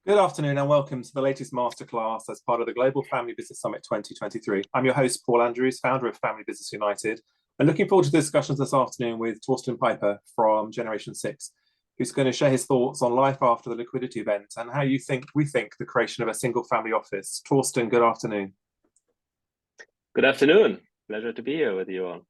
Good afternoon and welcome to the latest masterclass as part of the Global Family Business Summit 2023. I'm your host, Paul Andrews, founder of Family Business United, and looking forward to the discussions this afternoon with Torsten Pieper from Generation 6, who's going to share his thoughts on life after the Liquidity event and how we think the creation of a single family office. Torsten, good afternoon. Good afternoon. Pleasure to be here with you all.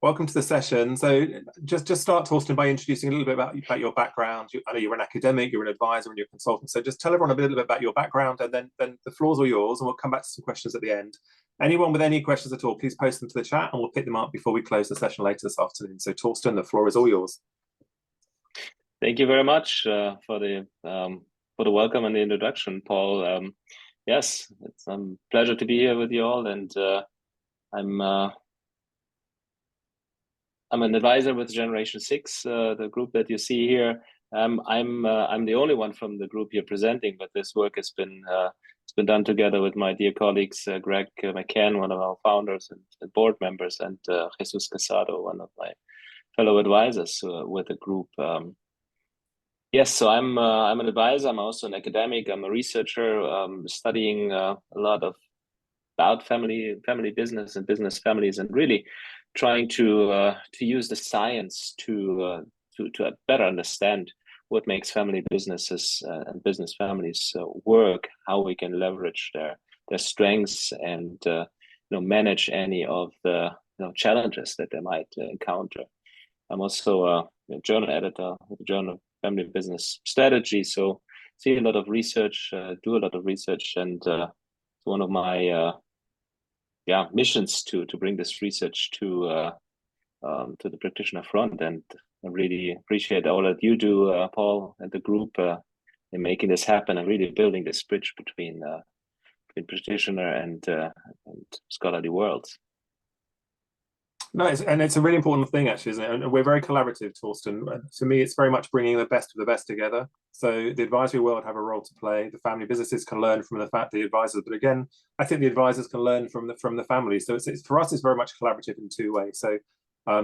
Welcome to the session. So just start, Torsten, by introducing a little bit about your background. I know you're an academic, you're an advisor, and you're a consultant. So just tell everyone a little bit about your background, and then the floor's all yours, and we'll come back to some questions at the end. Anyone with any questions at all, please post them to the chat, and we'll pick them up before we close the session later this afternoon. So Torsten, the floor is all yours. Thank you very much for the welcome and the introduction, Paul. Yes, it's a pleasure to be here with you all, and I'm an advisor with Generation 6, the group that you see here. I'm the only one from the group here presenting, but this work has been done together with my dear colleagues, Greg McCann, one of our founders and board members, and Jesus Casado, one of my fellow advisors with the group. Yes, so I'm an advisor. I'm also an academic. I'm a researcher, studying a lot about family business and business families, and really trying to use the science to better understand what makes family businesses and business families work, how we can leverage their strengths and manage any of the challenges that they might encounter. I'm also a journal editor with the Journal of Family Business Strategy, so see a lot of research, do a lot of research, and it's one of my missions to bring this research to the practitioner front, and I really appreciate all that you do, Paul, and the group in making this happen and really building this bridge between practitioner and scholarly worlds. No, it's a really important thing, actually, isn't it? And we're very collaborative, Torsten. To me, it's very much bringing the best of the best together. So the advisory world have a role to play. The family businesses can learn from the advisors, but again, I think the advisors can learn from the families. So it's for us, it's very much collaborative in two ways. So I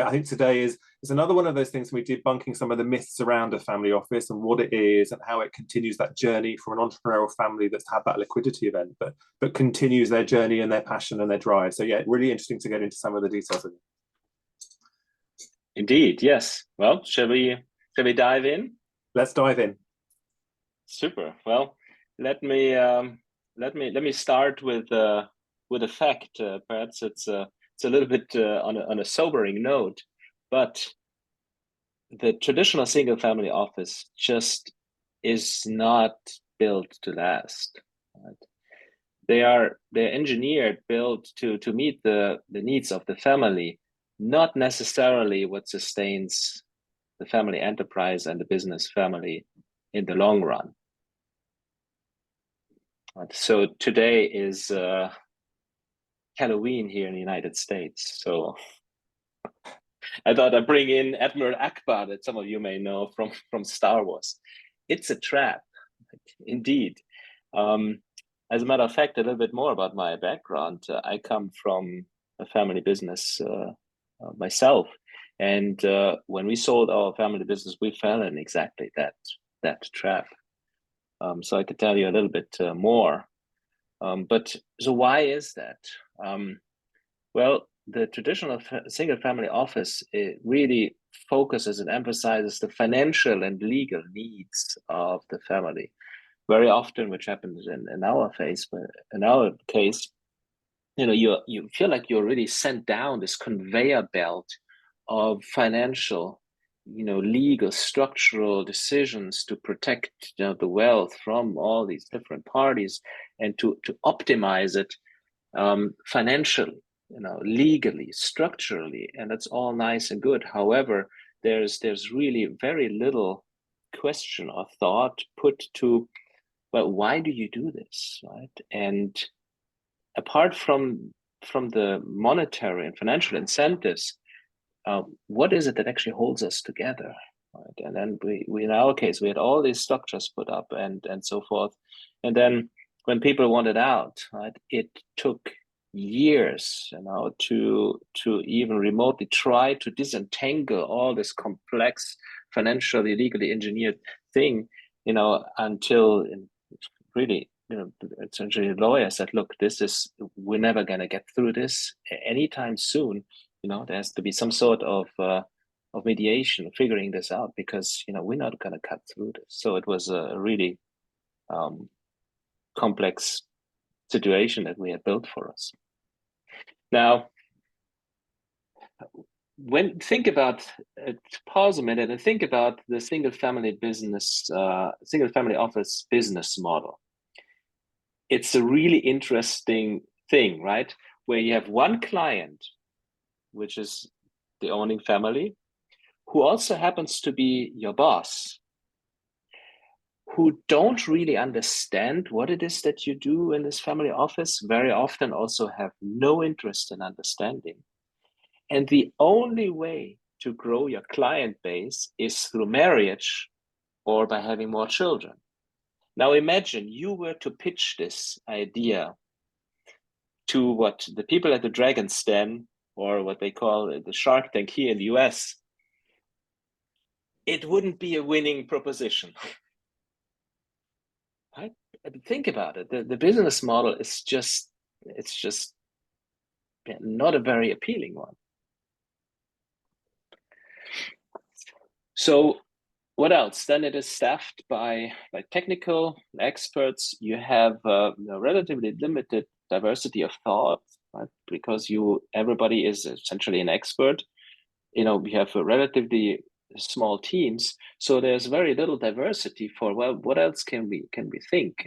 think today is another one of those things we debunking some of the myths around a family office and what it is and how it continues that journey from an entrepreneurial family that's had that liquidity event, but continues their journey and their passion and their drive. So yeah, really interesting to get into some of the details of it. Indeed, yes. Well, shall we dive in? Let's dive in. Super. Well, let me start with a fact. Perhaps it's a little bit on a sobering note, but the traditional single family office just is not built to last. Right? They're engineered, built to meet the needs of the family, not necessarily what sustains the family enterprise and the business family in the long run. Right? So today is Halloween here in the United States. So I thought I'd bring in Admiral Akbar, that some of you may know from Star Wars. It's a trap, indeed. As a matter of fact, a little bit more about my background. I come from a family business myself. And when we sold our family business, we fell in exactly that trap. So I could tell you a little bit more. But so why is that? Well, the traditional single family office, it really focuses and emphasizes the financial and legal needs of the family. Very often, which happens in our case, you feel like you're really sent down this conveyor belt of financial, legal, structural decisions to protect the wealth from all these different parties and to optimize it financially, legally, structurally, and that's all nice and good. However, there's really very little question or thought put to, well, why do you do this, right? And apart from the monetary and financial incentives, what is it that actually holds us together? Right? And then we in our case, we had all these structures put up and so forth. And then when people wanted out, right, it took years, to even remotely try to disentangle all this complex, financially, legally engineered thing. until really, essentially the lawyer said, look, we're never going to get through this anytime soon. There has to be some sort of mediation, figuring this out, because, we're not going to cut through this. So it was a really complex situation that we had built for us. Now, think about, pause a minute and think about the single family office business model. It's a really interesting thing, right? Where you have one client, which is the owning family, who also happens to be your boss, who don't really understand what it is that you do in this family office, very often also have no interest in understanding. And the only way to grow your client base is through marriage or by having more children. Now imagine you were to pitch this idea to the people at the Dragon's Den, or what they call the Shark Tank here in the US. It wouldn't be a winning proposition. Right? Think about it. The business model is just not a very appealing one. So what else? Then it is staffed by technical experts. You have a relatively limited diversity of thought, right? Because everybody is essentially an expert. We have a relatively small teams, so there's very little diversity for, well, what else can we think?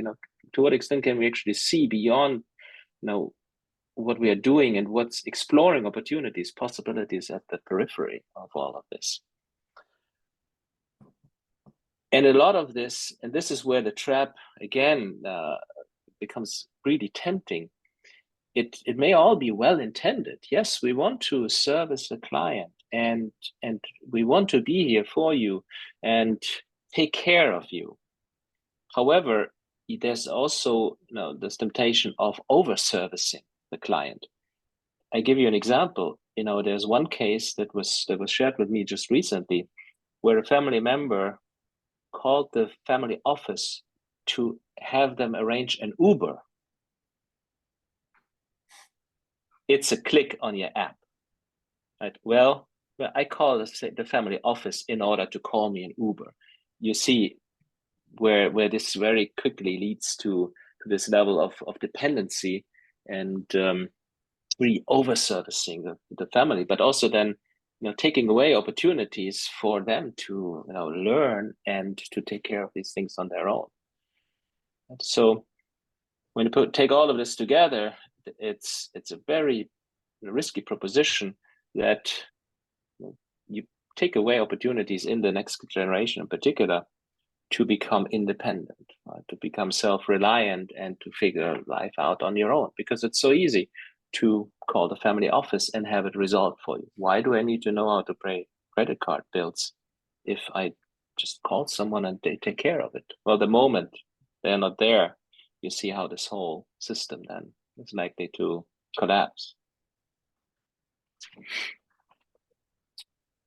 To what extent can we actually see beyond what we are doing, and what's exploring opportunities, possibilities at the periphery of all of this. And a lot of this, and this is where the trap again becomes really tempting. It may all be well intended. Yes, we want to service the client, and we want to be here for you and take care of you. However, there's also this temptation of over servicing the client. I give you an example. There's one case that was shared with me just recently, where a family member called the family office to have them arrange an Uber. It's a click on your app, right? Well, I call the family office in order to call me an Uber. You see where this very quickly leads to this level of dependency and really over servicing the family, but also then taking away opportunities for them to learn and to take care of these things on their own. So when you take all of this together, it's a very risky proposition that you take away opportunities in the next generation in particular to become independent, right? To become self-reliant and to figure life out on your own, because it's so easy to call the family office and have it resolved for you. Why do I need to know how to pay credit card bills if I just call someone and they take care of it? Well, the moment they're not there, you see how this whole system then is likely to collapse.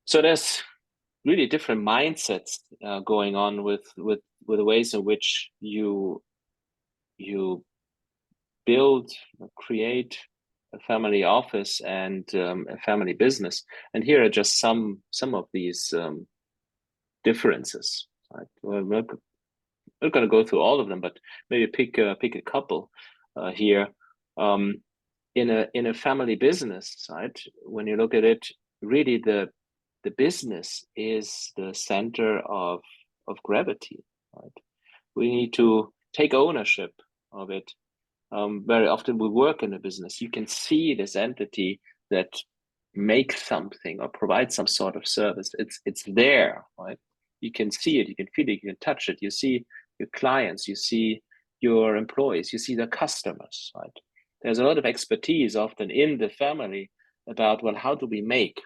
So there's really different mindsets going on with the ways in which you build, create a family office and a family business. And here are just some of these differences. Right? We're not going to go through all of them, but maybe pick a couple here. In a family business, right? When you look at it, really the business is the center of gravity. Right? We need to take ownership of it. Very often we work in a business. You can see this entity that makes something or provides some sort of service. It's there, right? You can see it, you can feel it, you can touch it. You see your clients, you see your employees, you see the customers, right? There's a lot of expertise often in the family about, well, how do we make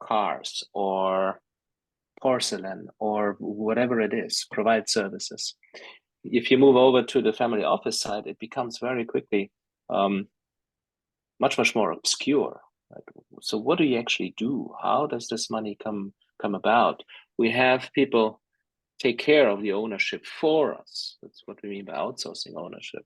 cars or porcelain or whatever it is, provide services. If you move over to the family office side, it becomes very quickly much more obscure. Right? So what do you actually do? How does this money come about? We have people take care of the ownership for us. That's what we mean by outsourcing ownership.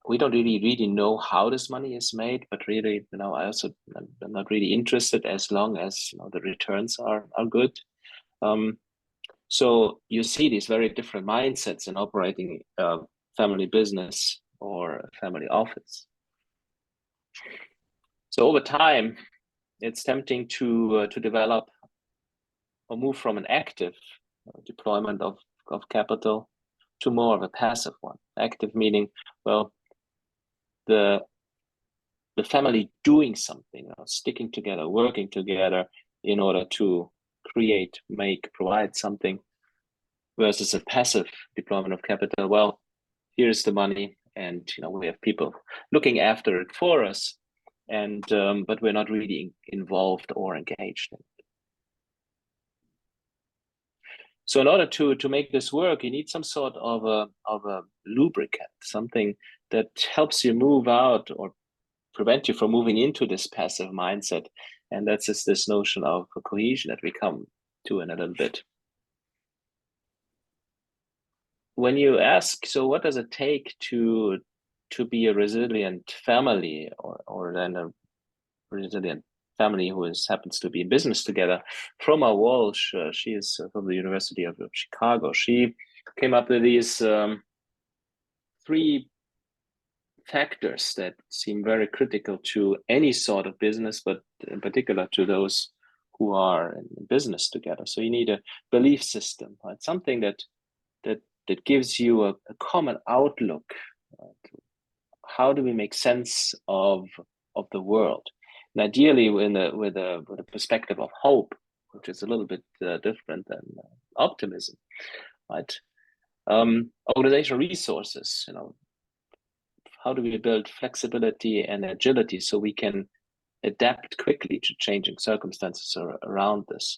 We don't really know how this money is made, but really, I also am not really interested as long as the returns are good. So you see these very different mindsets in operating a family business or a family office. So over time, it's tempting to develop or move from an active deployment of capital to more of a passive one. Active meaning, well, the family doing something, sticking together, working together in order to create, make, provide something, versus a passive deployment of capital. Well, here's the money, and we have people looking after it for us, and but we're not really involved or engaged in it. So in order to make this work, you need some sort of a lubricant, something that helps you move out or prevent you from moving into this passive mindset. And that's just this notion of cohesion that we come to in a little bit. When you ask, so what does it take to be a resilient family, or then a resilient family who happens to be in business together? Froma Walsh, she is from the University of Chicago. She came up with these 3 factors that seem very critical to any sort of business, but in particular to those who are in business together. So you need a belief system, right? Something that gives you a common outlook. How do we make sense of the world? And ideally, with a perspective of hope, which is a little bit different than optimism, right? Organizational resources. How do we build flexibility and agility so we can adapt quickly to changing circumstances around us?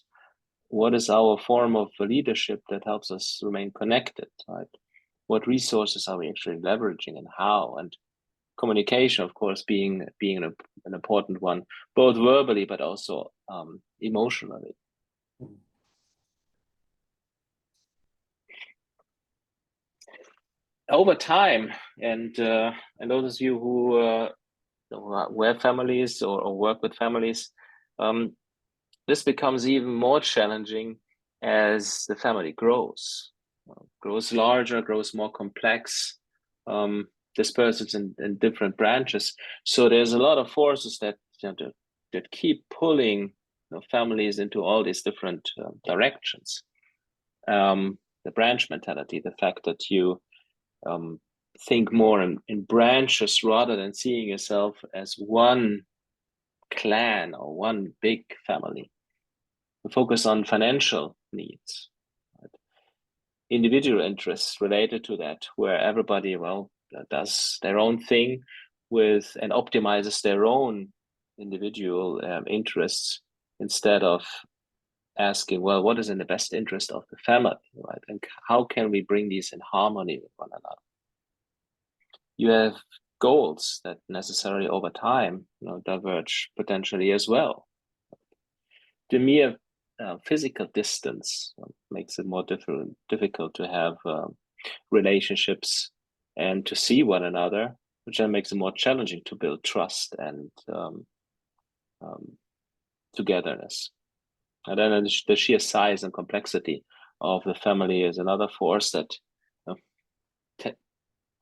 What is our form of leadership that helps us remain connected, right? What resources are we actually leveraging and how? And communication, of course, being an important one, both verbally but also emotionally. Over time, and those of you who have families or work with families, this becomes even more challenging as the family grows larger, grows more complex, disperses in different branches. So there's a lot of forces that that keep pulling families into all these different directions. The branch mentality, the fact that you think more in branches rather than seeing yourself as one clan or one big family. The focus on financial needs, right? Individual interests related to that, where everybody does their own thing with and optimizes their own individual interests instead of asking, well, what is in the best interest of the family, right? And how can we bring these in harmony with one another? You have goals that necessarily over time diverge potentially as well. The mere physical distance makes it more difficult to have relationships and to see one another, which then makes it more challenging to build trust and togetherness. And then the sheer size and complexity of the family is another force that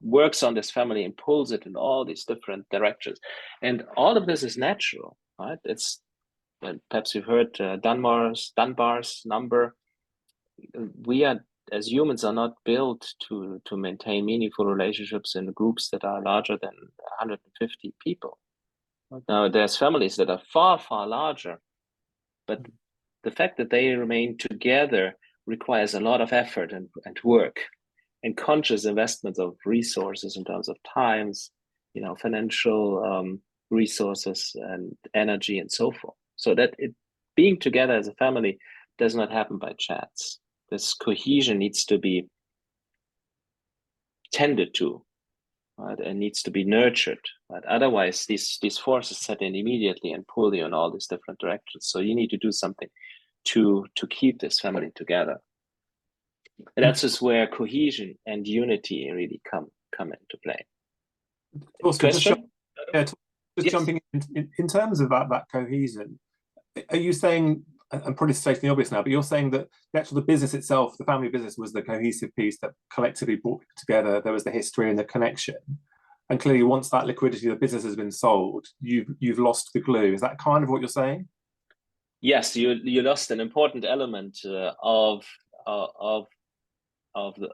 works on this family and pulls it in all these different directions. And all of this is natural, right? It's perhaps you've heard Dunbar's number. We are, as humans, are not built to maintain meaningful relationships in groups that are larger than 150 people. Now, there's families that are far, far larger, but the fact that they remain together requires a lot of effort and work and conscious investments of resources in terms of times, financial resources and energy and so forth. So that being together as a family does not happen by chance. This cohesion needs to be tended to, right, and needs to be nurtured. Right? Otherwise, these forces set in immediately and pull you in all these different directions. So you need to do something to keep this family together. And that's just where cohesion and unity really come into play. Torsten, Question? just Yes. jumping in terms of that cohesion, are you saying, I'm probably stating the obvious now, but you're saying that the business itself, the family business, was the cohesive piece that collectively brought people together. There was the history and the connection, and clearly, once that liquidity, the business has been sold, you've lost the glue. Is that kind of what you're saying? Yes, you lost an important element of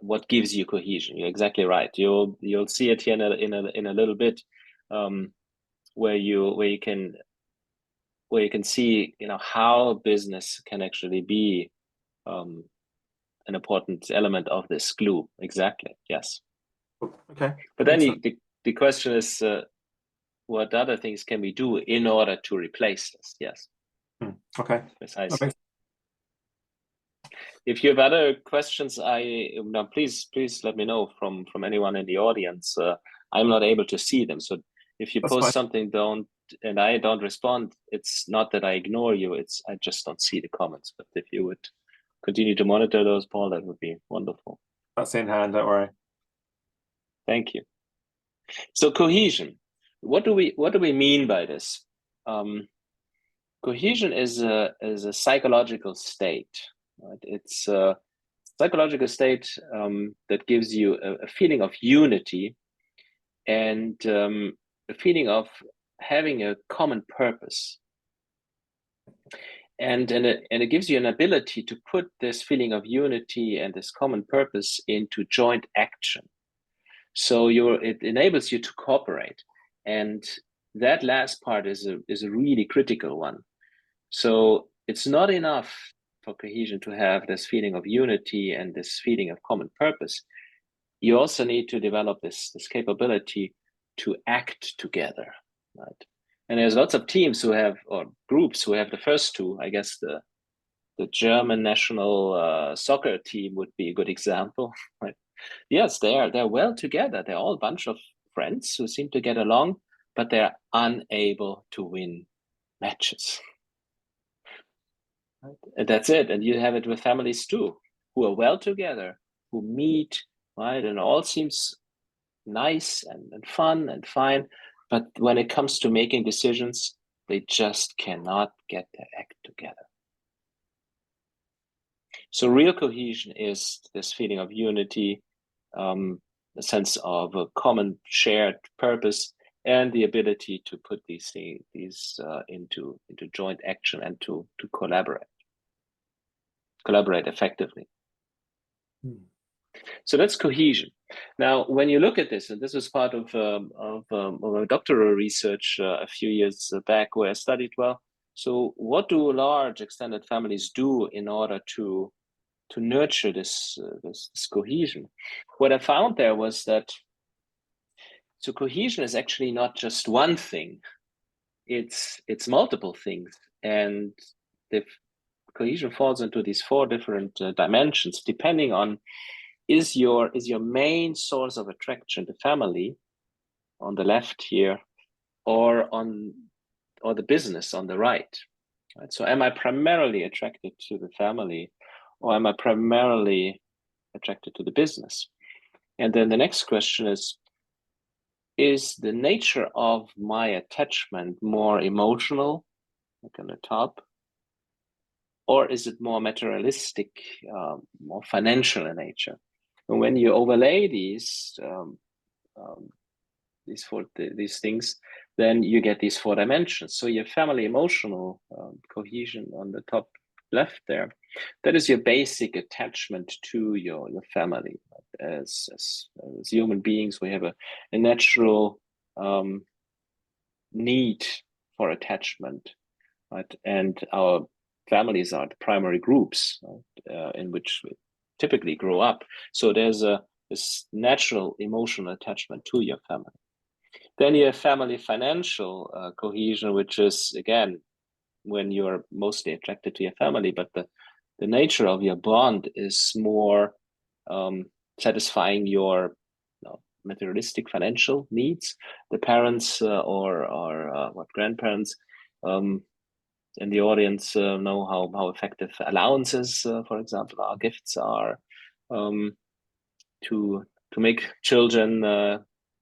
what gives you cohesion. You're exactly right. You'll see it here in a little bit, where you can see how business can actually be an important element of this glue. Exactly. Yes. Okay. But then the question is, what other things can we do in order to replace this? Yes. Okay. Precisely. Okay. If you have other questions, please let me know from anyone in the audience. I'm not able to see them, so if you post something and I don't respond, it's not that I ignore you. I just don't see the comments. But if you would continue to monitor those, Paul, that would be wonderful. That's in hand. Don't worry. Thank you. So cohesion. What do we mean by this? Cohesion is a psychological state. Right? It's a psychological state that gives you a feeling of unity and a feeling of having a common purpose. And it gives you an ability to put this feeling of unity and this common purpose into joint action. So it enables you to cooperate, and that last part is a really critical one. So it's not enough for cohesion to have this feeling of unity and this feeling of common purpose. You also need to develop this capability to act together, right? And there's lots of teams or groups who have the first two. I guess the German national soccer team would be a good example, right? Yes, they're well together. They're all a bunch of friends who seem to get along, but they're unable to win matches. Right? And that's it. And you have it with families too, who are well together, who meet, right? And all seems nice and fun and fine. But when it comes to making decisions, they just cannot get their act together. So real cohesion is this feeling of unity, a sense of a common shared purpose, and the ability to put these into joint action and to collaborate effectively. So that's cohesion. Now, when you look at this, and this is part of a doctoral research a few years back, where I studied, so what do large extended families do in order to nurture this cohesion? What I found there was that cohesion is actually not just one thing; it's multiple things, and the cohesion falls into these four different dimensions, depending on is your main source of attraction the family on the left here, or the business on the right. Right? So am I primarily attracted to the family, or am I primarily attracted to the business? And then the next question is the nature of my attachment more emotional, like on the top, or is it more materialistic, more financial in nature? And when you overlay these things, then you get these four dimensions. So your family emotional cohesion on the top left there, that is your basic attachment to your family. As human beings, we have a natural need for attachment, right? And our families are the primary groups in which we typically grow up. So there's this natural emotional attachment to your family. Then you have family financial cohesion, which is, again, when you're mostly attracted to your family, but the nature of your bond is more satisfying your materialistic financial needs. The parents or grandparents, in the audience know how effective allowances, for example, our gifts are to make children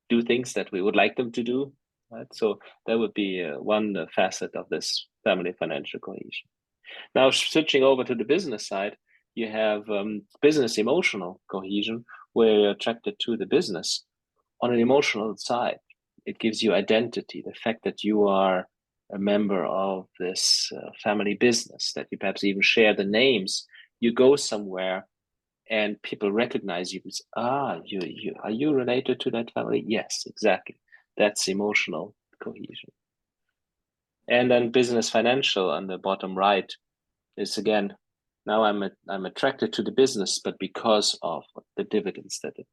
do things that we would like them to do. Right? So that would be one facet of this family financial cohesion. Now, switching over to the business side, you have business emotional cohesion, where you're attracted to the business. On an emotional side, it gives you identity, the fact that you are a member of this family business, that you perhaps even share the names. You go somewhere and people recognize you. Are you related to that family? Yes, exactly. That's emotional cohesion. And then business financial on the bottom right is, again, now I'm attracted to the business, but because of the dividends that it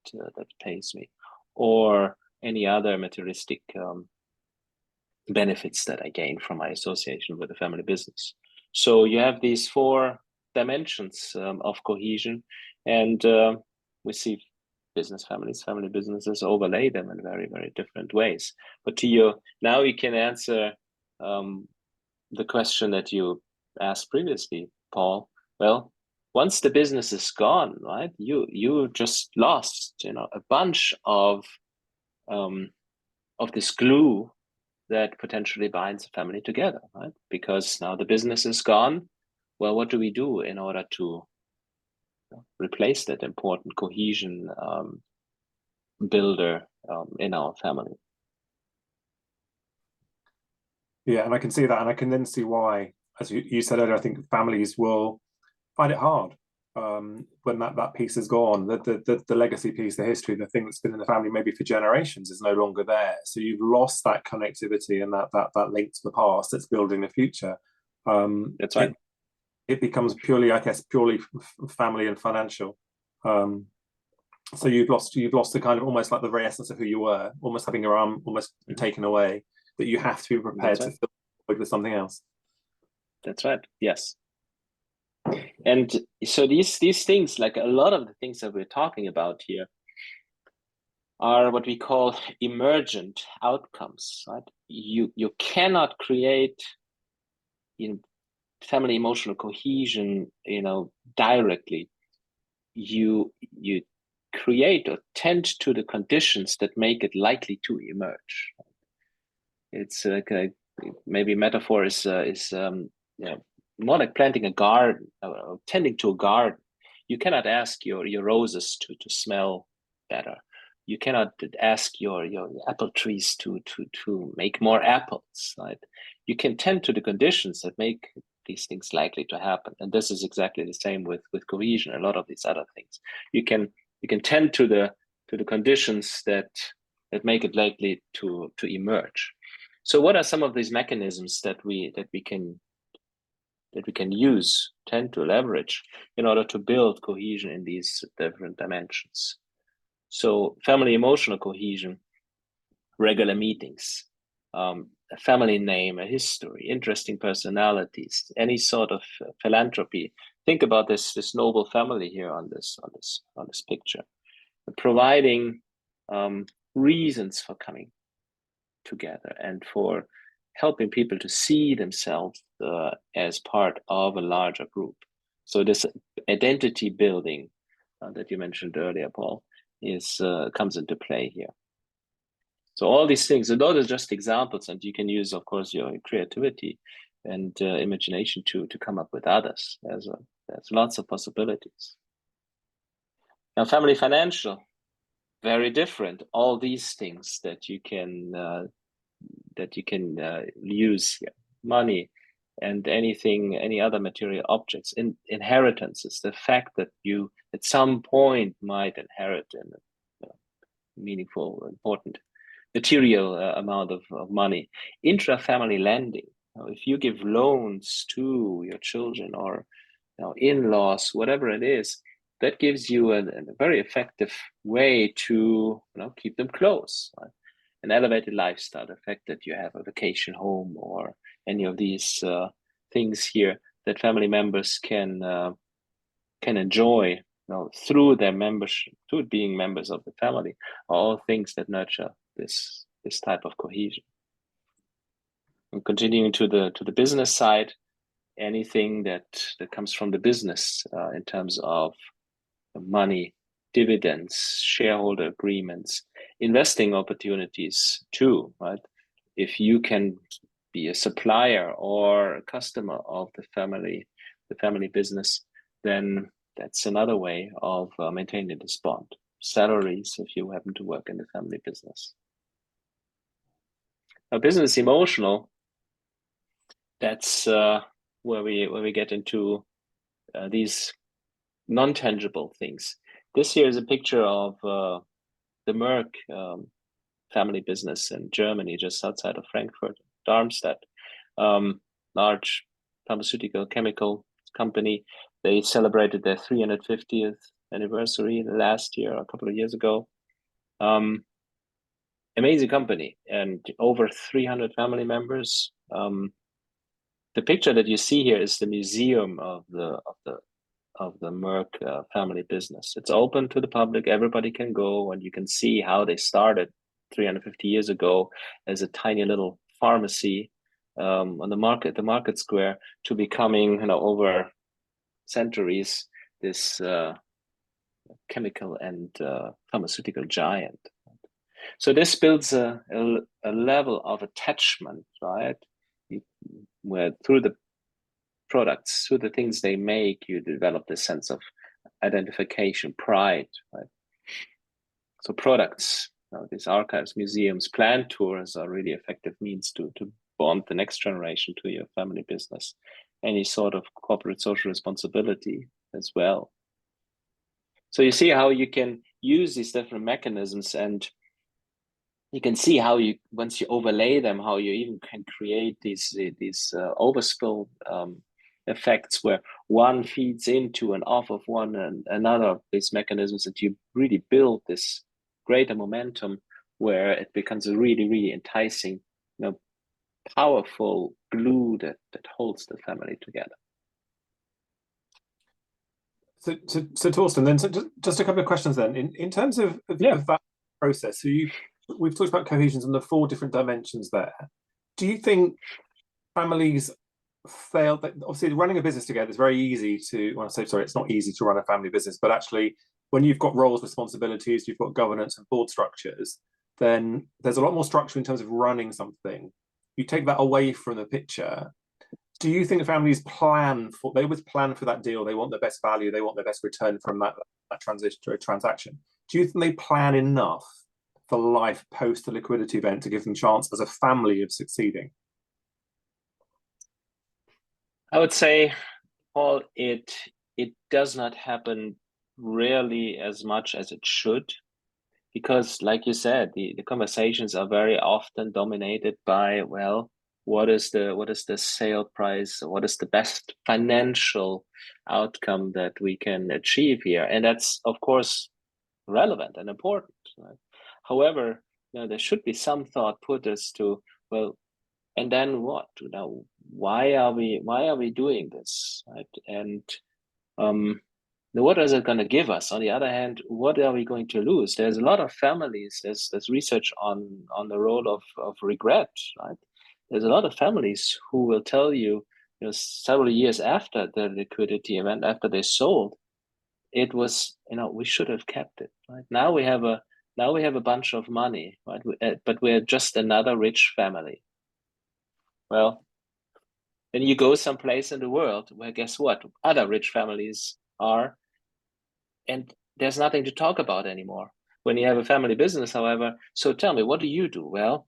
pays me, or any other materialistic benefits that I gain from my association with the family business. So you have these 4 dimensions of cohesion, and we see business families, family businesses overlay them in very, very different ways. But now you can answer the question that you asked previously, Paul. Well, once the business is gone, right, you just lost, a bunch of this glue that potentially binds a family together, right? Because now the business is gone. Well, what do we do in order to replace that important cohesion builder in our family? Yeah, and I can see that, and I can then see why, as you said earlier, I think families will find it hard when that piece is gone. The legacy piece, the history, the thing that's been in the family maybe for generations is no longer there. So you've lost that connectivity and that link to the past that's building the future. That's right. It becomes purely, I guess, purely family and financial. So you've lost the kind of almost like the very essence of who you were, almost having your arm almost taken away, that you have to be prepared to fill with something else. That's right. Yes. And so these things, like a lot of the things that we're talking about here, are what we call emergent outcomes. Right? You cannot create family emotional cohesion, directly. You create or tend to the conditions that make it likely to emerge. It's maybe metaphor is more like planting a garden, or tending to a garden. You cannot ask your roses to smell better. You cannot ask your apple trees to make more apples, right? You can tend to the conditions that make these things likely to happen. And this is exactly the same with cohesion, a lot of these other things. You can tend to the conditions that make it likely to emerge. So what are some of these mechanisms that we can tend to leverage in order to build cohesion in these different dimensions? So family emotional cohesion, regular meetings, a family name, a history, interesting personalities, any sort of philanthropy. Think about this noble family here on this picture, providing reasons for coming together and for helping people to see themselves as part of a larger group. So this identity building that you mentioned earlier, Paul, comes into play here. So all these things, and those are just examples, and you can use, of course, your creativity and imagination to come up with others. There's lots of possibilities. Now, family financial, very different. All these things that you can use here, money and any other material objects, inheritances, the fact that you at some point might inherit a meaningful, important material amount of money. Intra-family lending. Now, if you give loans to your children or in-laws, whatever it is, that gives you a very effective way to keep them close. Right? An elevated lifestyle, the fact that you have a vacation home or any of these things here that family members can enjoy through their membership, through being members of the family, are all things that nurture this type of cohesion. And continuing to the business side, anything that comes from the business in terms of money, dividends, shareholder agreements, investing opportunities too, right? If you can be a supplier or a customer of the family business, then that's another way of maintaining this bond. Salaries, if you happen to work in the family business. Now, business emotional, that's where we get into these non-tangible things. This here is a picture of the Merck family business in Germany, just outside of Frankfurt, Darmstadt. Large pharmaceutical chemical company. They celebrated their 350th anniversary last year, a couple of years ago. Amazing company, and over 300 family members. The picture that you see here is the museum of the Merck family business. It's open to the public. Everybody can go, and you can see how they started 350 years ago as a tiny little pharmacy on the market square, to becoming, over centuries, this chemical and pharmaceutical giant. So this builds a level of attachment, right? Where through the products, through the things they make, you develop this sense of identification, pride, right? So products, these archives, museums, plant tours are really effective means to bond the next generation to your family business. Any sort of corporate social responsibility as well. So you see how you can use these different mechanisms, and you can see how you, once you overlay them, how you even can create these overspill effects where one feeds into and off of one and another of these mechanisms, that you really build this greater momentum where it becomes a really, really enticing, powerful glue that holds the family together. So Torsten, then just a couple of questions then. In terms of that process, so we've talked about cohesions and the 4 different dimensions there. Do you think families fail? That obviously running a business together is very easy to, when I say sorry, it's not easy to run a family business, but actually when you've got roles, responsibilities, you've got governance and board structures, then there's a lot more structure in terms of running something. You take that away from the picture. Do you think the families plan for that deal? They want the best value, they want the best return from that transaction. Do you think they plan enough for life post the liquidity event to give them chance as a family of succeeding? I would say, Paul, it does not happen really as much as it should, because like you said, the conversations are very often dominated by, well, what is the sale price? What is the best financial outcome that we can achieve here? And that's, of course, relevant and important, right? However, there should be some thought put as to, well, and then what? Why are we doing this, right? And what is it going to give us? On the other hand, what are we going to lose? There's a lot of families. There's research on the role of regret, right? There's a lot of families who will tell you, several years after the liquidity event, after they sold, it was, we should have kept it, right? Now we have a bunch of money, right? But we're just another rich family. Well, then you go someplace in the world where, guess what? Other rich families are, and there's nothing to talk about anymore. When you have a family business, however, so tell me, what do you do? Well,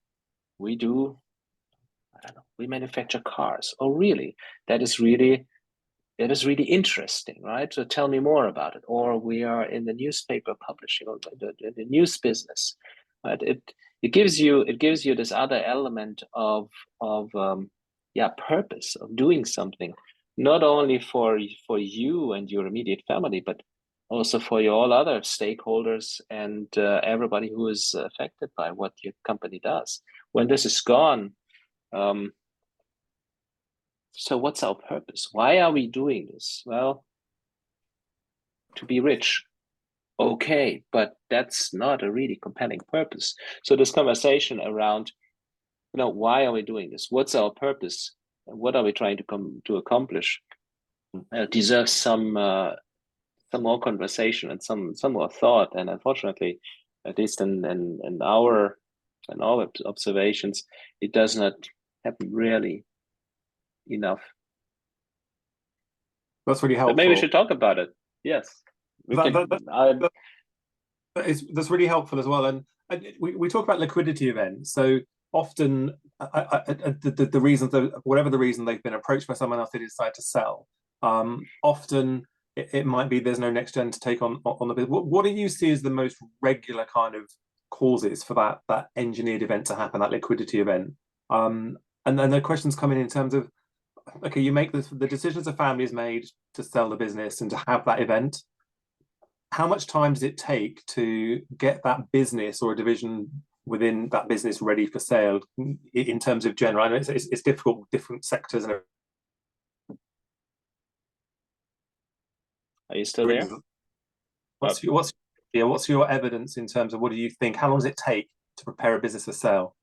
we do, I don't know, we manufacture cars. Oh, really? That is really interesting, right? So tell me more about it. Or we are in the newspaper publishing, or the news business, right? It gives you this other element of purpose, of doing something, not only for you and your immediate family, but also for all other stakeholders and everybody who is affected by what your company does. When this is gone, so what's our purpose? Why are we doing this? Well, to be rich. Okay, but that's not a really compelling purpose. So this conversation around, why are we doing this? What's our purpose? what are we trying to accomplish, deserves some more conversation and some more thought. And unfortunately, at least in our observations, it does not happen really enough. That's really helpful. But maybe we should talk about it. Yes, we can. That's really helpful as well. And we talk about liquidity events. So often, the reasons, whatever the reason, they've been approached by someone else, they decide to sell. Often it might be there's no next gen to take on the business. What do you see as the most regular kind of causes for that engineered event to happen, that liquidity event? And then the questions come in terms of, okay, you make the decisions a family has made to sell the business and to have that event. How much time does it take to get that business or a division within that business ready for sale in terms of general? I know it's difficult with different sectors. And are you still there? What's your evidence in terms of what do you think? How long does it take to prepare a business for sale?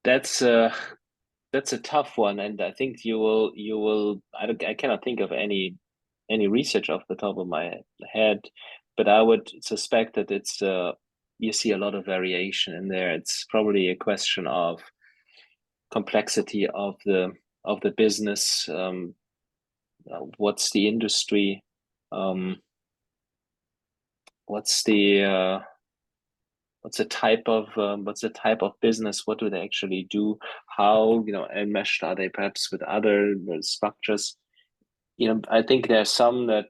That's a tough one, and I think you will. I cannot think of any research off the top of my head, but I would suspect that it's you see a lot of variation in there. It's probably a question of complexity of the business. What's the industry? What's the type of business? What do they actually do? How enmeshed are they perhaps with other structures? I think there's some that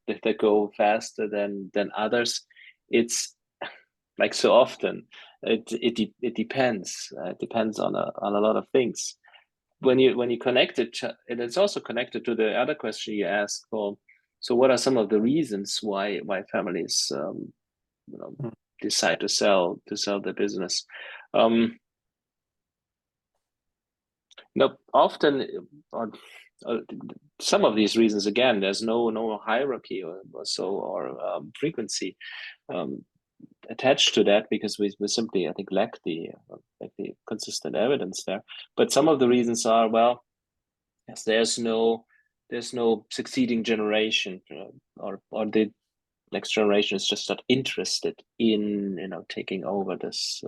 that go faster than others. It's like so often. It depends. It depends on a lot of things. When you connect it, and it's also connected to the other question you asked, Paul. So what are some of the reasons why families decide to sell their business? Often, some of these reasons, again, there's no hierarchy or frequency attached to that, because we simply, I think, lack the consistent evidence there. But some of the reasons are, well, yes, there's no succeeding generation, or the next generation is just not interested in taking over this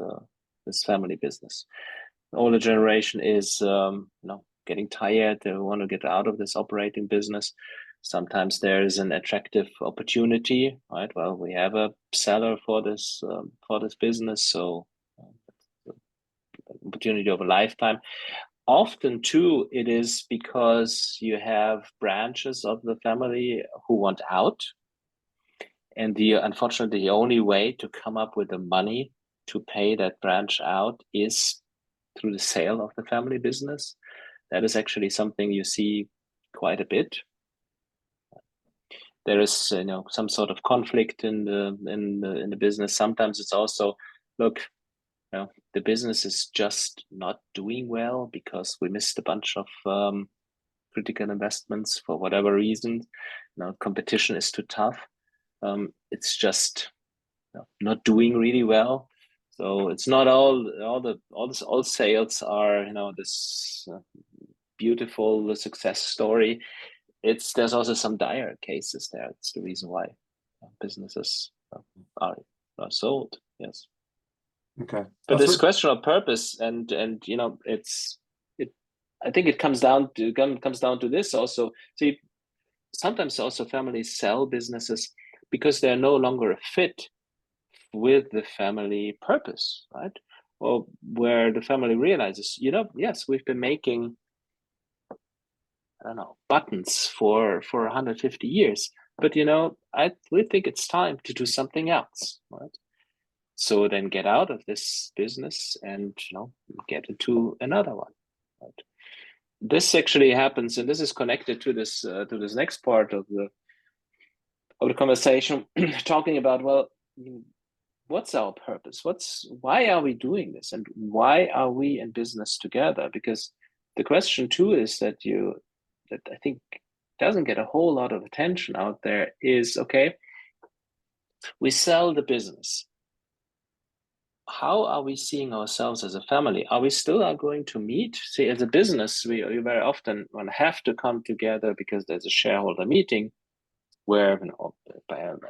family business. The older generation is getting tired. They want to get out of this operating business. Sometimes there is an attractive opportunity, right? Well, we have a seller for this business, so opportunity of a lifetime. Often too, it is because you have branches of the family who want out, and unfortunately the only way to come up with the money to pay that branch out is through the sale of the family business. That is actually something you see quite a bit. There is some sort of conflict in the business. Sometimes it's also, look, the business is just not doing well because we missed a bunch of critical investments for whatever reason. Competition is too tough. It's just not doing really well. So it's not all sales are this beautiful success story. There's also some dire cases there. It's the reason why businesses are sold. Yes. Okay. But this question of purpose and I think it comes down to this also. See, sometimes also families sell businesses because they're no longer a fit with the family purpose, right? Or where the family realizes, yes, we've been making, I don't know, buttons for 150 years, but we think it's time to do something else, right? So then get out of this business and get into another one, right? This actually happens, and this is connected to this next part of the conversation, talking about, well, what's our purpose? Why are we doing this, and why are we in business together? Because the question too is that I think doesn't get a whole lot of attention out there is, okay, we sell the business. how are we seeing ourselves as a family? Are we still are going to meet? See, as a business, we very often have to come together because there's a shareholder meeting where,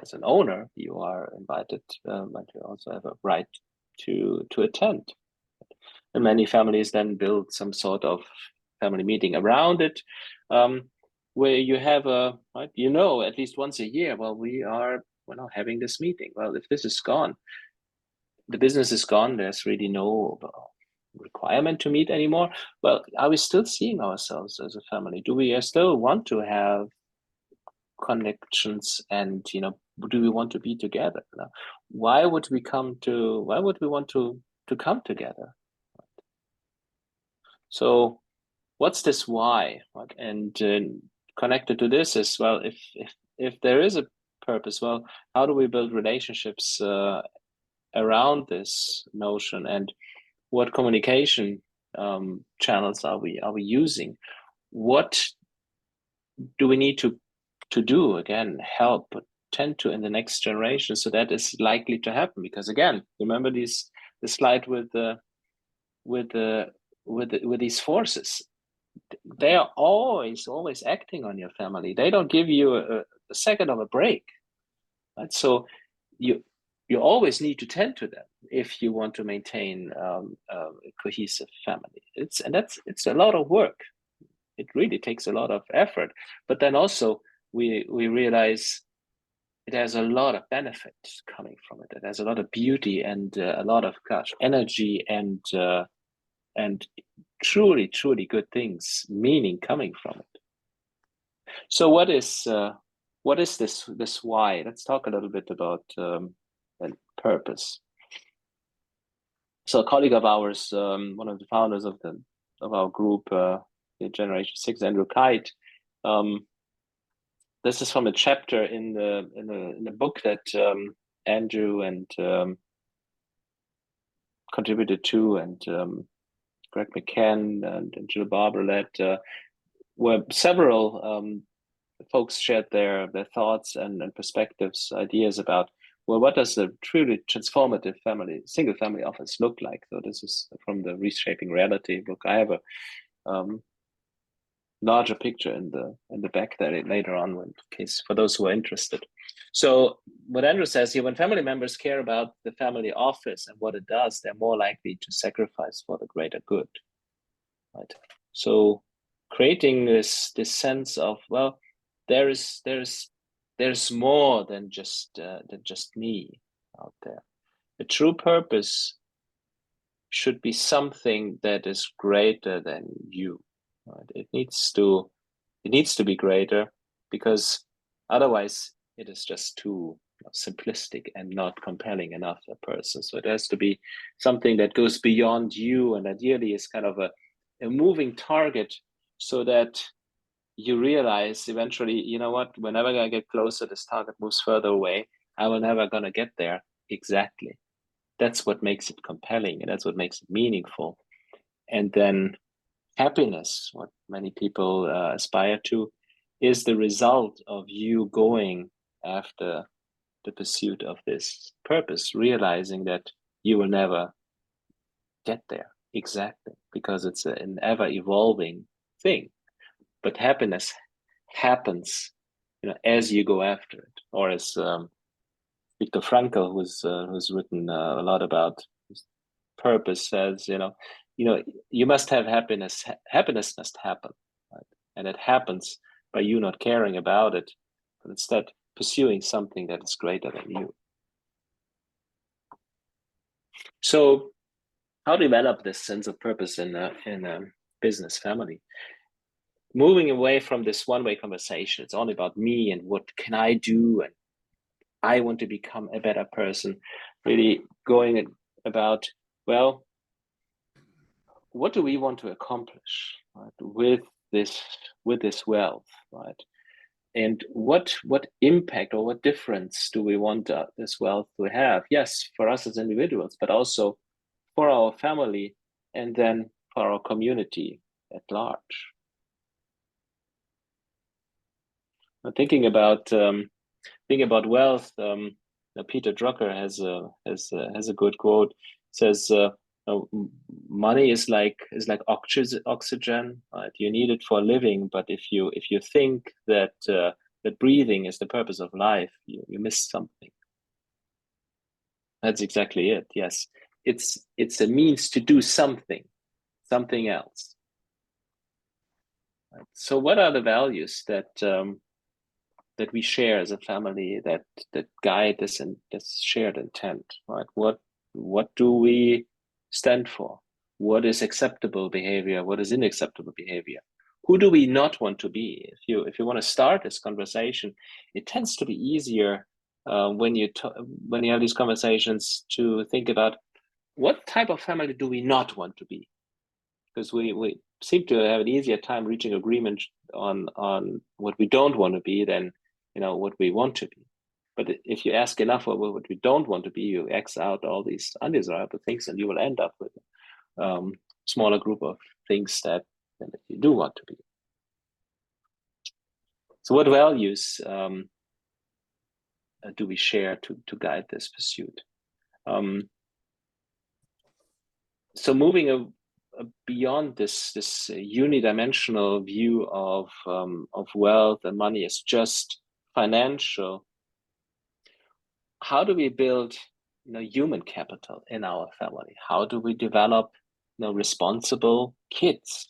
as an owner, you are invited, but you also have a right to attend. And many families then build some sort of family meeting around it, where you have right, at least once a year, well, we're not having this meeting. Well, if this is gone, the business is gone, there's really no requirement to meet anymore. Well, are we still seeing ourselves as a family? Do we still want to have connections, and do we want to be together? Why would we want to come together? So what's this why? And connected to this is, well, if there is a purpose, well, how do we build relationships around this notion, and what communication channels are we using? What do we need to do, again, help tend to in the next generation, so that is likely to happen? Because again, remember the slide with these forces. They are always acting on your family. They don't give you a second of a break, right? So you always need to tend to them if you want to maintain a cohesive family. It's a lot of work. It really takes a lot of effort. But then also we realize it has a lot of benefits coming from it. It has a lot of beauty and a lot of energy and truly good things, meaning coming from it. So what is this why? Let's talk a little bit about purpose. So a colleague of ours, one of the founders of our group, Generation 6, Andrew Kite, this is from a chapter in the book that Andrew and contributed to, and Greg McCann and Jill Barber led, where several folks shared their thoughts and perspectives, ideas about, well, what does a truly transformative single family office look like? So this is from the Reshaping Reality book. I have a larger picture in the back there later on, in case for those who are interested. So what Andrew says here, when family members care about the family office and what it does, they're more likely to sacrifice for the greater good, right? So creating this sense of, well, there's more than just me out there. The true purpose should be something that is greater than you. Right? It needs to be greater, because otherwise it is just too simplistic and not compelling enough a person. So it has to be something that goes beyond you, and ideally is kind of a moving target, so that you realize eventually, you know what, whenever I get closer, this target moves further away. I will never gonna get there exactly. That's what makes it compelling, and that's what makes it meaningful. And then happiness, what many people aspire to, is the result of you going after the pursuit of this purpose, realizing that you will never get there exactly, because it's an ever evolving thing. But happiness happens, as you go after it. Or as Viktor Frankl, who's written a lot about purpose, says, you must have happiness. Happiness must happen, right? And it happens by you not caring about it, but instead pursuing something that is greater than you. So, how develop this sense of purpose in a business family? Moving away from this one-way conversation, it's all about me and what can I do, and I want to become a better person. Really going about, well, what do we want to accomplish, right, with this wealth, right? And what impact or what difference do we want this wealth to have? Yes, for us as individuals, but also for our family, and then for our community at large. Thinking about wealth, Peter Drucker has a good quote. says money is like oxygen, right? You need it for living, but if you think that that breathing is the purpose of life, you miss something. That's exactly it. Yes, it's a means to do something else. Right? So, what are the values that that we share as a family that guide this and this shared intent? Right? What do we stand for? What is acceptable behavior? What is unacceptable behavior? Who do we not want to be? If you want to start this conversation, it tends to be easier when you have these conversations to think about what type of family do we not want to be, because we seem to have an easier time reaching agreement on what we don't want to be than what we want to be. But if you ask enough of what we don't want to be, you X out all these undesirable things, and you will end up with smaller group of things that you do want to be. So what values do we share to guide this pursuit? So moving beyond this unidimensional view of wealth and money as just financial, how do we build human capital in our family? How do we develop responsible kids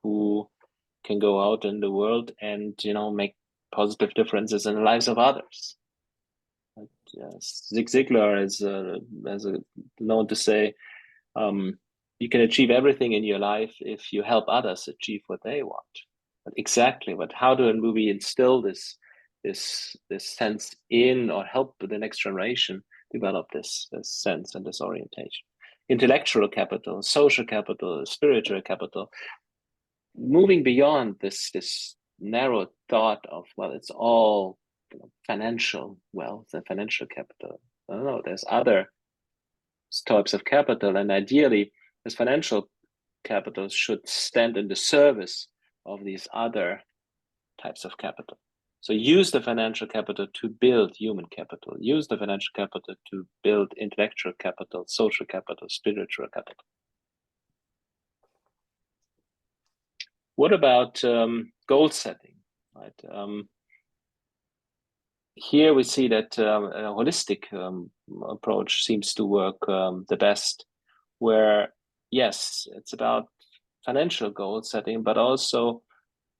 who can go out in the world and make positive differences in the lives of others? Zig Ziglar is known to say, you can achieve everything in your life if you help others achieve what they want. But how do we instill this sense in, or help the next generation develop this sense and this orientation? Intellectual capital, social capital, spiritual capital, moving beyond this narrow thought of, well, it's all financial wealth and financial capital. No, there's other types of capital, and ideally this financial capital should stand in the service of these other types of capital. So use the financial capital to build human capital. Use the financial capital to build intellectual capital, social capital, spiritual capital. What about goal setting? Right. Here we see that a holistic approach seems to work the best, where yes, it's about financial goal setting, but also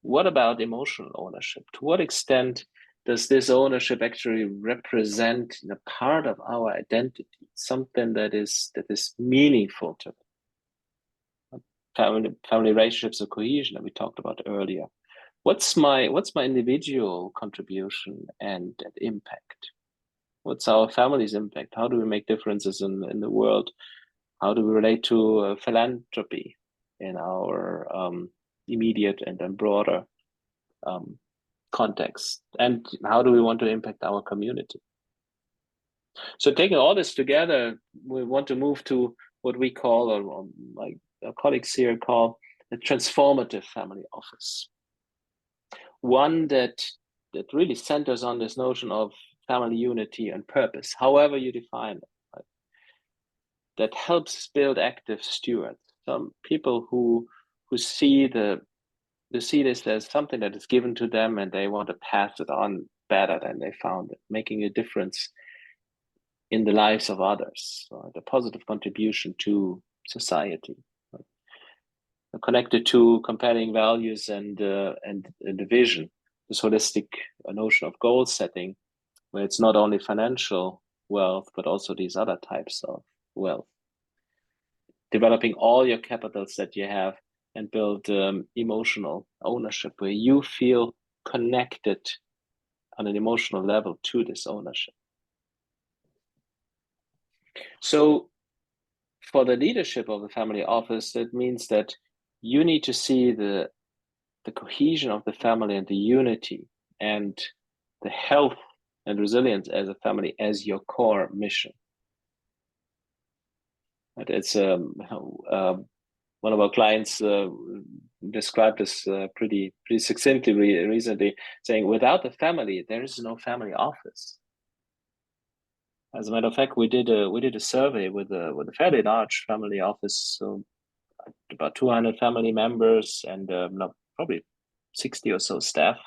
what about emotional ownership? To what extent does this ownership actually represent a part of our identity, something that is meaningful to it? Family relationships of cohesion that we talked about earlier. What's my individual contribution and impact? What's our family's impact? How do we make differences in the world? How do we relate to philanthropy in our immediate and then broader context? And how do we want to impact our community? So taking all this together, we want to move to what we call, or like our colleagues here call, the transformative family office. One that really centers on this notion of family unity and purpose, however you define it, right? That helps build active stewards, some people who see this as something that is given to them, and they want to pass it on better than they found it, making a difference in the lives of others, right? A positive contribution to society, right? Connected to compelling values and the vision, this holistic notion of goal setting, where it's not only financial wealth, but also these other types of wealth. Developing all your capitals that you have and build emotional ownership, where you feel connected on an emotional level to this ownership. So for the leadership of the family office, that means that you need to see the cohesion of the family and the unity and the health and resilience as a family as your core mission. It's one of our clients described this pretty succinctly recently, saying, without the family, there is no family office. As a matter of fact, we did a survey with a fairly large family office, so about 200 family members and probably 60 or so staff.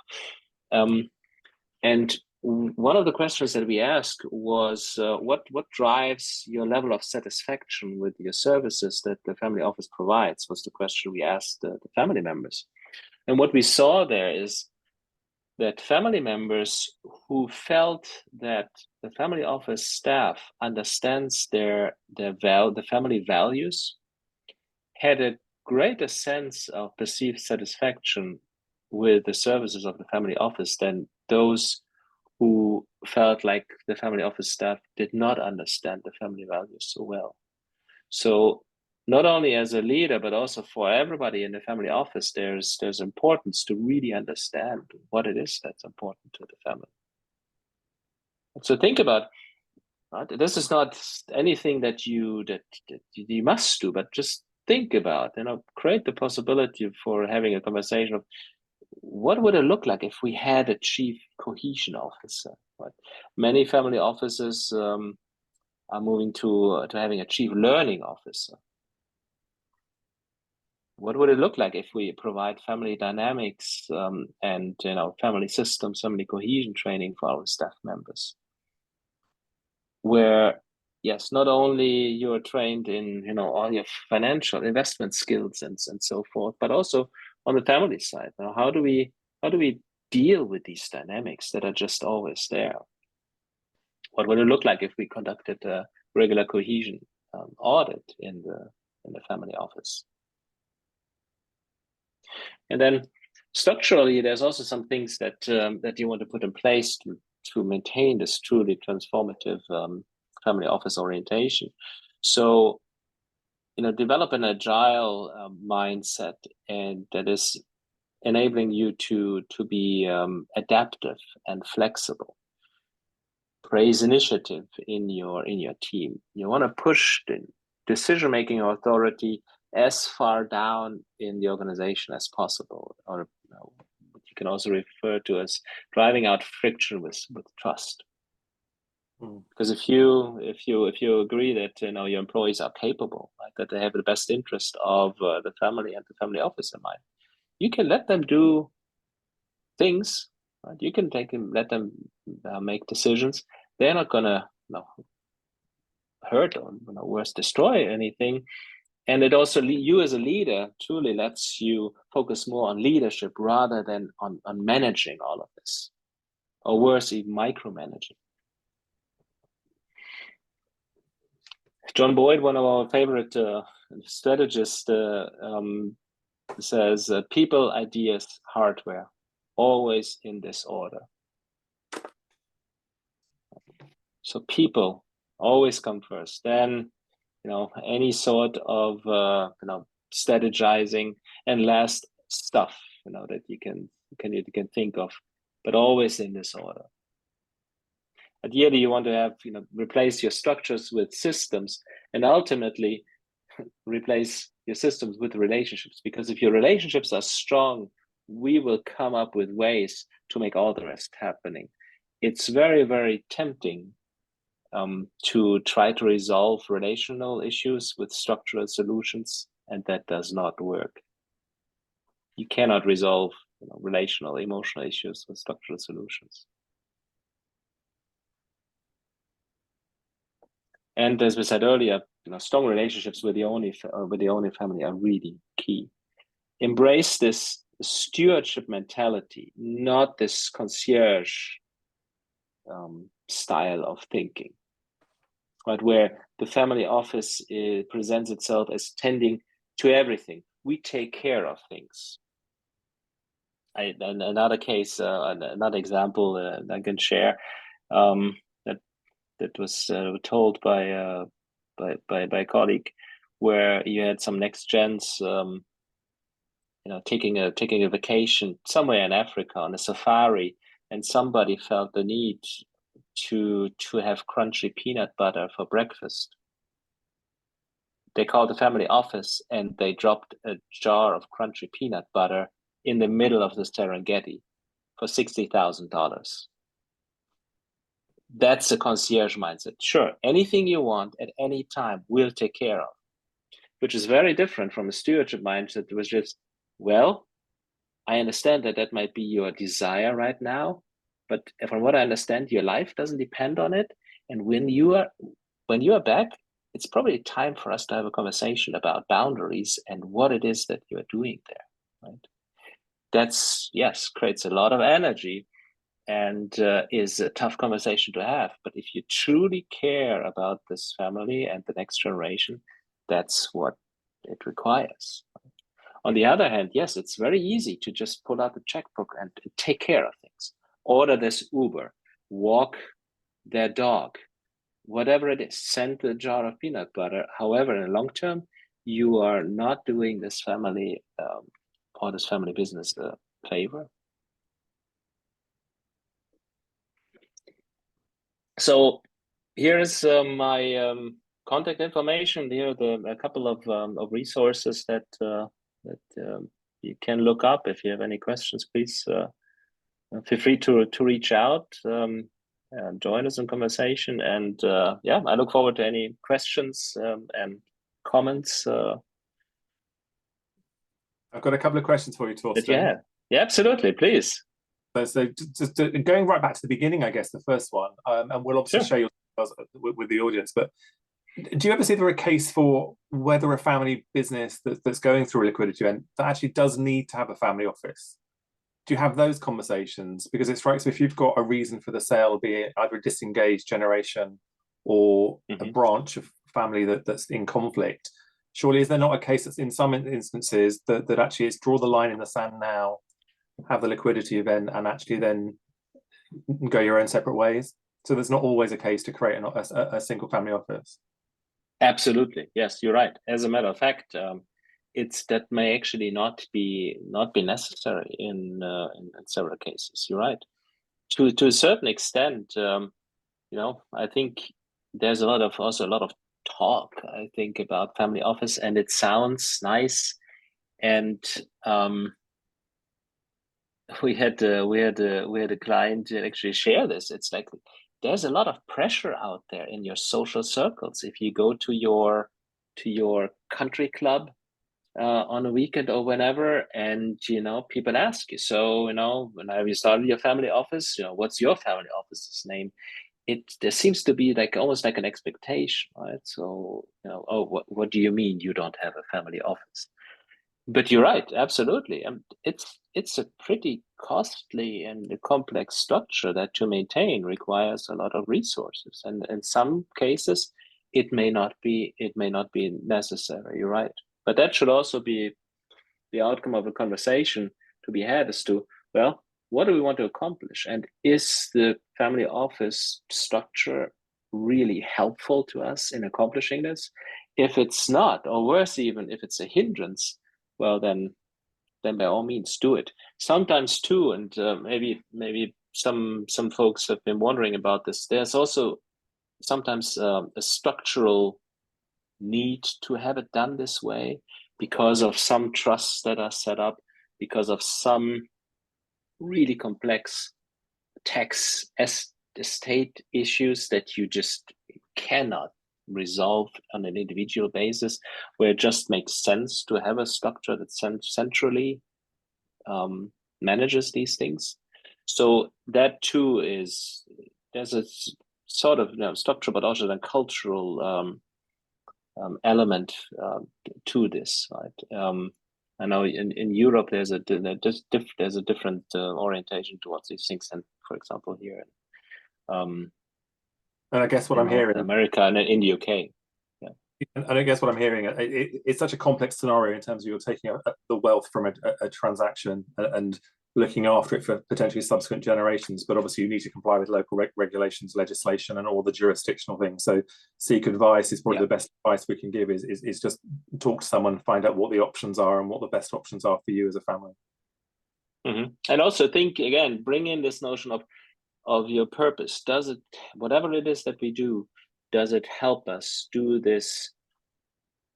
And one of the questions that we asked was, what drives your level of satisfaction with your services that the family office provides? Was the question we asked the family members. And what we saw there is that family members who felt that the family office staff understands the family values had a greater sense of perceived satisfaction with the services of the family office than those who felt like the family office staff did not understand the family values so well. So not only as a leader, but also for everybody in the family office, there's importance to really understand what it is that's important to the family. So think about, this is not anything that you must do, but just think about, create the possibility for having a conversation of what would it look like if we had a chief cohesion officer. Right? Many family offices are moving to having a chief learning officer. What would it look like if we provide family dynamics and family systems, family cohesion training for our staff members? Where, yes, not only you're trained in all your financial investment skills and so forth, but also on the family side. Now, how do we deal with these dynamics that are just always there? What would it look like if we conducted a regular cohesion audit in the family office? And then structurally, there's also some things that you want to put in place to maintain this truly transformative family office orientation. So, develop an agile mindset, and that is enabling you to be adaptive and flexible. Praise initiative in your team. You want to push the decision-making authority as far down in the organization as possible, or what you can also refer to as driving out friction with trust. Because if you agree that your employees are capable, right, that they have the best interest of the family and the family office in mind, you can let them do things. Right? You can let them make decisions. They're not gonna hurt or worse destroy anything. And it also, you as a leader, truly lets you focus more on leadership rather than on managing all of this, or worse, even micromanaging. John Boyd, one of our favorite strategists, says, people, ideas, hardware, always in this order. So people always come first. Then, any sort of, strategizing, and last stuff, that you can think of, but always in this order. Ideally, you want to have, replace your structures with systems, and ultimately replace your systems with relationships. Because if your relationships are strong, we will come up with ways to make all the rest happening. It's very, very tempting to try to resolve relational issues with structural solutions, and that does not work. You cannot resolve relational, emotional issues with structural solutions. And as we said earlier, strong relationships with the only family are really key. Embrace this stewardship mentality, not this concierge style of thinking, right? Where the family office presents itself as tending to everything. We take care of things. Another case, another example I can share that was told by a colleague, where you had some next gens, taking a vacation somewhere in Africa on a safari, and somebody felt the need to have crunchy peanut butter for breakfast. They called the family office and they dropped a jar of crunchy peanut butter in the middle of the Serengeti for $60,000. That's a concierge mindset. Sure, anything you want at any time, we'll take care of, which is very different from a stewardship mindset, which is, well, I understand that that might be your desire right now, but from what I understand, your life doesn't depend on it. And when you are back, it's probably time for us to have a conversation about boundaries and what it is that you're doing there, right? That's, yes, creates a lot of energy and is a tough conversation to have. But if you truly care about this family and the next generation, that's what it requires. On the other hand, yes, it's very easy to just pull out the checkbook and take care of things. Order this Uber, walk their dog, whatever it is, send a jar of peanut butter. However, in the long term, you are not doing this family or this family business a favor. So here is my contact information. Here are a couple of resources that you can look up. If you have any questions, please feel free to reach out, join us in conversation, and yeah, I look forward to any questions and comments. I've got a couple of questions for you, Torsten. Yeah, absolutely, please. So just going right back to the beginning, I guess the first one, and we'll obviously share your details with the audience, but do you ever see there a case for whether a family business that's going through a liquidity event that actually does need to have a family office? Do you have those conversations? Because it strikes me, if you've got a reason for the sale, be it either a disengaged generation or a branch of family that's in conflict, surely is there not a case that's in some instances that actually it's draw the line in the sand now, have the liquidity event, and actually then go your own separate ways? So there's not always a case to create a single family office. Absolutely, yes, you're right. As a matter of fact, it's that may actually not be necessary in several cases. You're right. To a certain extent, I think there's also a lot of talk, I think, about family office, and it sounds nice. And we had a client actually share this. It's like there's a lot of pressure out there in your social circles. If you go to your country club on a weekend or whenever, and people ask you, so whenever you started your family office, what's your family office's name? There seems to be like almost like an expectation, right? So oh, what do you mean you don't have a family office? But you're right, absolutely. It's a pretty costly and complex structure that to maintain requires a lot of resources, and in some cases, it may not be necessary. You're right, but that should also be the outcome of a conversation to be had as to, well, what do we want to accomplish, and is the family office structure really helpful to us in accomplishing this? If it's not, or worse, even if it's a hindrance, well, then by all means do it. Sometimes too, and maybe some folks have been wondering about this, there's also sometimes a structural need to have it done this way because of some trusts that are set up, because of some really complex tax estate issues that you just cannot resolve on an individual basis, where it just makes sense to have a structure that centrally manages these things. So that too there's a sort of structure, but also a cultural element to this, right? I know in Europe there's a different orientation towards these things than, for example, here and I guess what I'm hearing, America and in the UK. Yeah. And I guess what I'm hearing, it's such a complex scenario in terms of you're taking the wealth from a transaction and looking after it for potentially subsequent generations, but obviously you need to comply with local regulations, legislation, and all the jurisdictional things. So seek advice is probably the best advice we can give is just talk to someone, find out what the options are and what the best options are for you as a family. And also think, again, bring in this notion of your purpose. Does it, whatever it is that we do, does it help us do this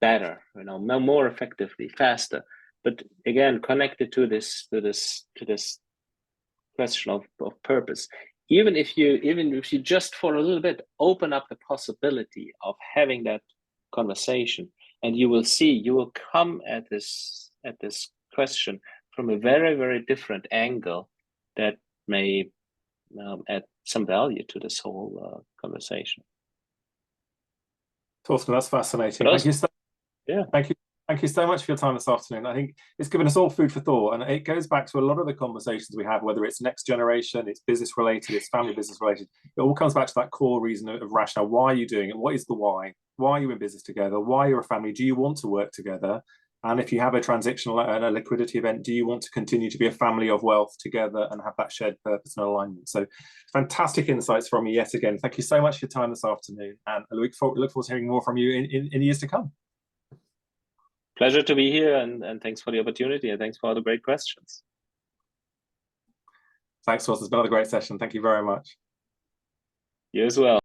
better, more effectively, faster? But again, connected to this question of purpose. even if you just for a little bit open up the possibility of having that conversation, and you will see, you will come at this question from a very, very different angle that may add some value to this whole conversation. Torsten, that's fascinating. Thank you so, thank you so much for your time this afternoon. I think it's given us all food for thought, and it goes back to a lot of the conversations we have, whether it's next generation, it's business related, it's family business related. It all comes back to that core reason of rationale. Why are you doing it? What is the why? Why are you in business together? Why you're a family? Do you want to work together? And if you have a transitional and a liquidity event, do you want to continue to be a family of wealth together and have that shared purpose and alignment? So fantastic insights from you yet again. Thank you so much for your time this afternoon. And I look forward to hearing more from you in years to come. Pleasure to be here, and thanks for the opportunity, and thanks for all the great questions. Thanks, Torsten. It's been another great session. Thank you very much. You as well.